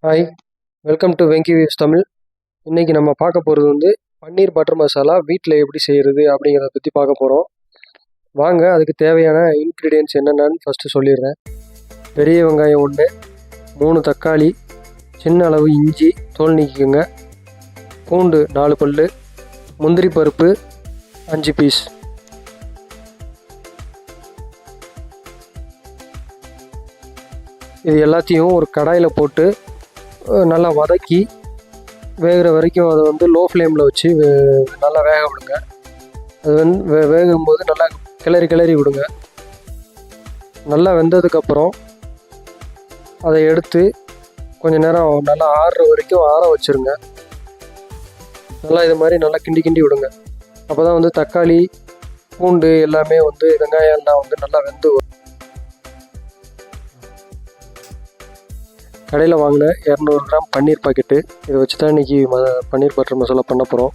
Hi, welcome to Venky weaves Tamil. இன்றைக்கி நம்ம பார்க்க போகிறது வந்து பன்னீர் பட்டர் மசாலா வீட்டில் எப்படி செய்கிறது அப்படிங்கிறத பற்றி பார்க்க போகிறோம். வாங்க, அதுக்கு தேவையான இன்க்ரீடியன்ட்ஸ் என்னென்னு ஃபஸ்ட்டு சொல்லிடுறேன். பெரிய வெங்காயம் 1, 3 தக்காளி, சின்ன அளவு இஞ்சி தோல் நீக்கிக்கோங்க, பூண்டு 4 பல், முந்திரி பருப்பு 5 பீஸ். இது எல்லாத்தையும் ஒரு கடாயில் போட்டு நல்லா வதக்கி வேகிற வரைக்கும் அதை வந்து லோ ஃப்ளேமில் வச்சு நல்லா வேக விடுங்க. அது வந்து வேகும்போது நல்லா கிளறி விடுங்க. நல்லா வெந்ததுக்கப்புறம் அதை எடுத்து கொஞ்சம் நேரம் நல்லா ஆறுற வரைக்கும் ஆற வச்சுருங்க. நல்லா இது மாதிரி நல்லா கிண்டி விடுங்க. அப்போ தான் வந்து தக்காளி, பூண்டு எல்லாமே வந்து வெங்காயம் எல்லாம் வந்து நல்லா வெந்து வரும். கடையில் வாங்கின 200 கிராம் பன்னீர் பாக்கெட்டு, இதை வச்சு தான் இன்றைக்கி பன்னீர் பட்டர் மசாலா பண்ண போகிறோம்.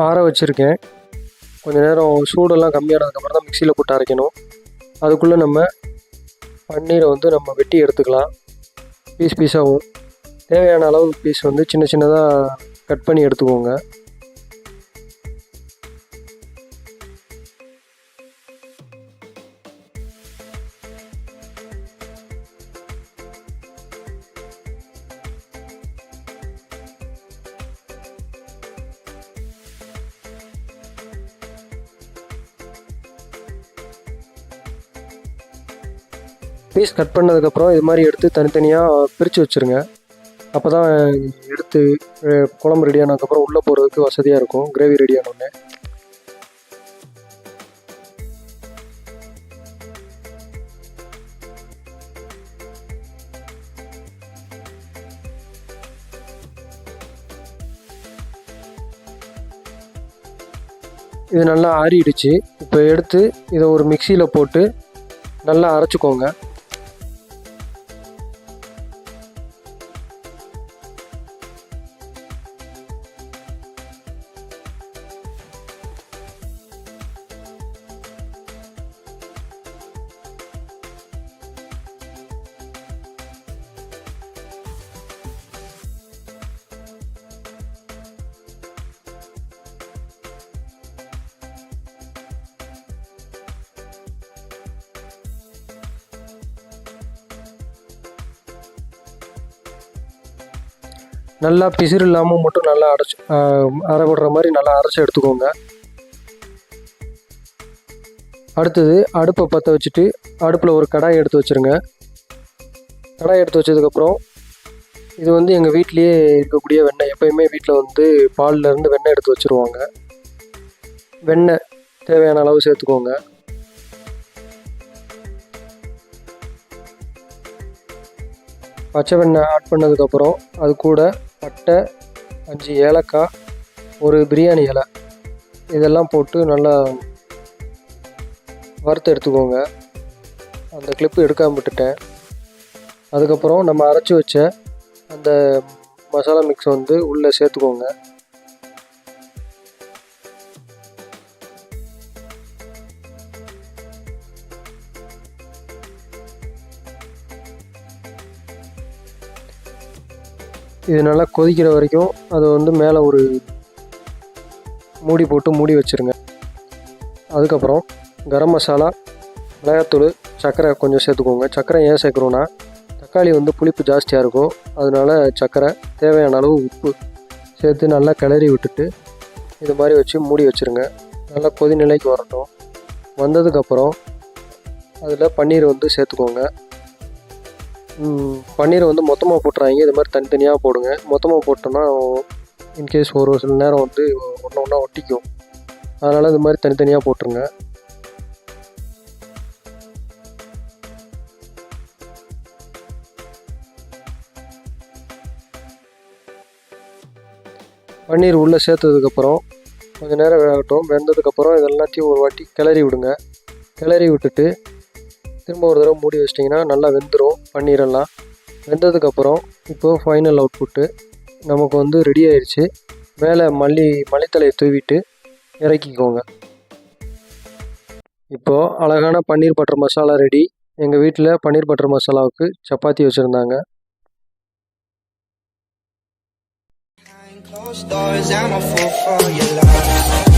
ஆற வச்சுருக்கேன். கொஞ்சம் நேரம் சூடெல்லாம் கம்மியானதுக்கப்புறம் தான் மிக்சியில் போட்டு அரைக்கணும். அதுக்குள்ளே நம்ம பன்னீரை வந்து நம்ம வெட்டி எடுத்துக்கலாம். பீஸாகவும் தேவையான அளவு பீஸ் வந்து சின்ன சின்னதாக கட் பண்ணி எடுத்துக்கோங்க. பீஸ் கட் பண்ணதுக்கப்புறம் இது மாதிரி எடுத்து தனித்தனியாக பிரித்து வச்சுருங்க. அப்போ தான் எடுத்து குழம்பு ரெடியானதுக்கப்புறம் உள்ளே போகிறதுக்கு வசதியாக இருக்கும். கிரேவி ரெடியானோடனே இது நல்லா ஆறிடுச்சு. இப்போ எடுத்து இதை ஒரு மிக்சியில் போட்டு நல்லா அரைச்சிக்கோங்க. நல்லா பிசிறு இல்லாமல் மட்டும் நல்லா அரைப்படுற மாதிரி நல்லா அரைச்சி எடுத்துக்கோங்க. அடுத்தது அடுப்பை பற்ற வச்சுட்டு அடுப்பில் ஒரு கடாய் எடுத்து வச்சுருங்க. கடாய் எடுத்து வச்சதுக்கப்புறம் இது வந்து எங்கள் வீட்லேயே இருக்கக்கூடிய வெண்ணெய். எப்போயுமே வீட்டில் வந்து பால்லேருந்து வெண்ணெய் எடுத்து வச்சுருவாங்க. வெண்ணெய் தேவையான அளவு சேர்த்துக்கோங்க. பச்சை வெண்ணெய் ஆட் பண்ணதுக்கப்புறம் அது கூட பட்டை, 5 ஏலக்காய், ஒரு பிரியாணி இலை இதெல்லாம் போட்டு நல்லா வறுத்து எடுத்துக்கோங்க. அந்த கிளிப்பு எடுக்காமல் விட்டுட்டேன். அதுக்கப்புறம் நம்ம அரைச்சி வச்ச அந்த மசாலா மிக்ஸ் வந்து உள்ளே சேர்த்துக்கோங்க. இது நல்லா கொதிக்கிற வரைக்கும் அதை வந்து மேலே ஒரு மூடி போட்டு மூடி வச்சுருங்க. அதுக்கப்புறம் கரம் மசாலா, மிளகாத்தூள், சர்க்கரை கொஞ்சம் சேர்த்துக்கோங்க. சர்க்கரை ஏன் சேர்க்குறோன்னா தக்காளி வந்து புளிப்பு ஜாஸ்தியாக இருக்கும். அதனால் சர்க்கரை, தேவையான அளவு உப்பு சேர்த்து நல்லா கிளறி விட்டுட்டு இது மாதிரி வச்சு மூடி வச்சுருங்க. நல்லா கொதிநிலைக்கு வரட்டும். வந்ததுக்கப்புறம் அதில் பன்னீர் வந்து சேர்த்துக்கோங்க. பன்னீரை வந்து மொத்தமாக போட்டுறாங்க. இது மாதிரி தனித்தனியாக போடுங்க. மொத்தமாக போட்டோன்னா இன்கேஸ் ஒரு சில நேரம் வந்து ஒன்றா ஒட்டிக்கும். அதனால் இது மாதிரி தனித்தனியாக போட்டுருங்க. பன்னீர் உள்ளே சேர்த்ததுக்கப்புறம் கொஞ்சம் நேரம் வேகட்டும். வெந்ததுக்கப்புறம் இது எல்லாத்தையும் ஒரு வாட்டி கிளறி விடுங்க. கிளறி விட்டுட்டு திரும்ப ஒரு தடவை மூடி வச்சிட்டிங்கன்னா நல்லா வெந்துடும். பன்னீரெல்லாம் வெந்ததுக்கப்புறம் இப்போது ஃபைனல் அவுட்புட்டு நமக்கு வந்து ரெடி ஆயிடுச்சு. மேலே மல்லித்தலையை தூவிட்டு இறக்கிக்கோங்க. இப்போது அழகான பன்னீர் பட்டர் மசாலா ரெடி. எங்கள் வீட்டில் பன்னீர் பட்டர் மசாலாவுக்கு சப்பாத்தி வச்சுருந்தாங்க. Closed doors, I'm a fool for your love.